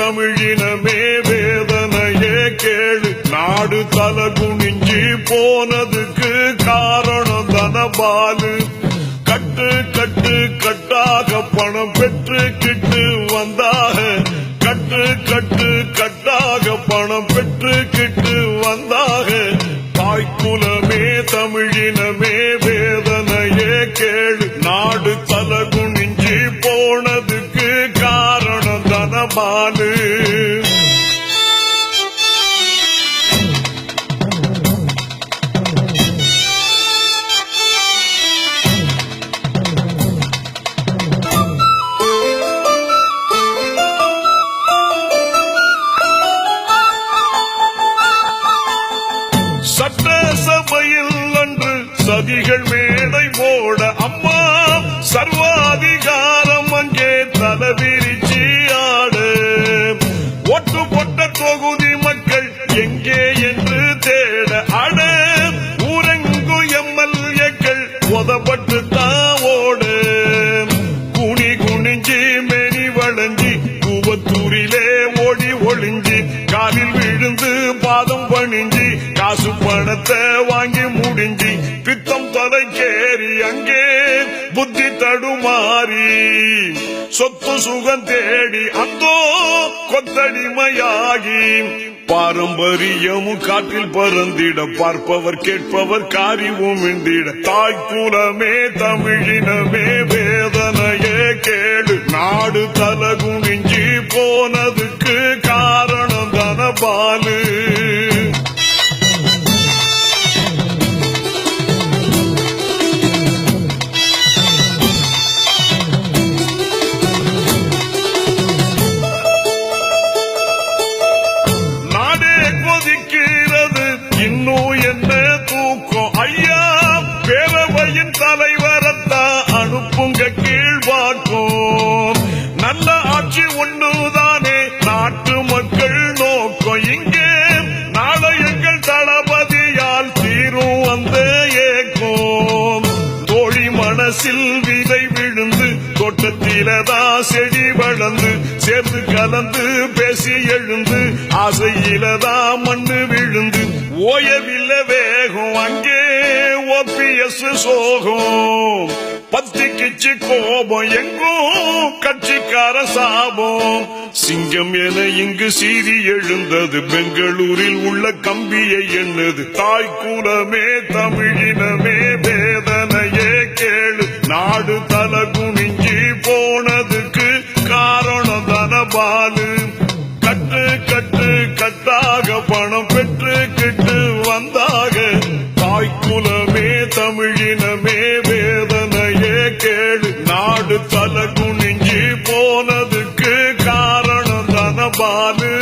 தமிழினமே வேதனையே கேளு. நாடு தல குனிஞ்சி போனதுக்கு காரணம் தனபாலு. கட்டு கட்டு கட்டாக பணம் பெற்றுக்கிட்டு வந்தாக. கட்டு கட்டு கட்டாக பணம் பெற்றுக்கிட்டு வந்தாக. தாய்க்குலமே தமிழினமே வேதனையே கேளு. நாடு தல குனிஞ்சி போனதுக்கு காரணம் தனபாலு. சட்டசபையில் அன்று சதிகள் மேடை போட அம்மா சர்வாதிகாரம் அங்கே தலைவிரிச்சி ஆடு. ஒட்டு போட்ட தொகுதி மக்கள் எங்கே என்று தேட அட. ஊரெங்கு எம்எல்ஏக்கள் உதப்பட்டு தாவோடு. குனி குனிஞ்சி மெனி வளைஞ்சி கூவத்தூரிலே ஓடி ஒளிஞ்சி காலில் விழுந்து பாதம் பணிஞ்சி காசு பணத்தை வாங்கி முடிஞ்சி பித்தம் தலைக்கேறி அங்கே புத்தி தடுமாறி சொத்து சுகம் தேடி அந்தோ கொத்தடிமையாகி பாரம்பரியமும் காற்றில் பறந்திட பார்ப்பவர் கேட்பவர் காரிவும் இந்திட. தாய்க்குலமே தமிழினமே வேதனையே கேளு. நாடு தல குனிஞ்சி போனதுக்கு காரணம் தனபாலு. இன்னும் என்ன தூக்கம் ஐயா. பேரவையின் தலைவரத்தா அனுப்புங்க கீழ்பார்க்கும். நல்ல ஆட்சி ஒண்ணுதானே நாட்டு மக்கள் நோக்கம். இங்கே நாளை எங்கள் தளபதியால் தீரும் அந்த ஏக்கம். தோழி மனசில் விதை விழுந்து தோட்டத்திலதா செடி வளர்ந்து சேர்ந்து கலந்து பேசி எழுந்து ஆசையிலதா மண்ணு விழுந்து ஓயவில்லை வேகம் அங்கே ஓபிஎஸ் சோகம். பத்திக்கிச்சு கோபம் எங்கும் கட்சிக்கார சாபம். சிங்கம் என இங்கு சீறி எழுந்தது பெங்களூரில் உள்ள கம்பியை எண்ணது. தாய்க்குலமே தமிழினமே வேதனையே கேளு. நாடு தல குனிஞ்சி போனதுக்கு காரணம் தனபாலு. கட்டு கட்டு கட்டாக பணம் பெற்றுக்கிட்டு வந்தாக. தாய்க்குலமே தமிழினமே வேதனையே கேளு. நாடு தல குனிஞ்சி போனதுக்கு காரணம் தனபாலு.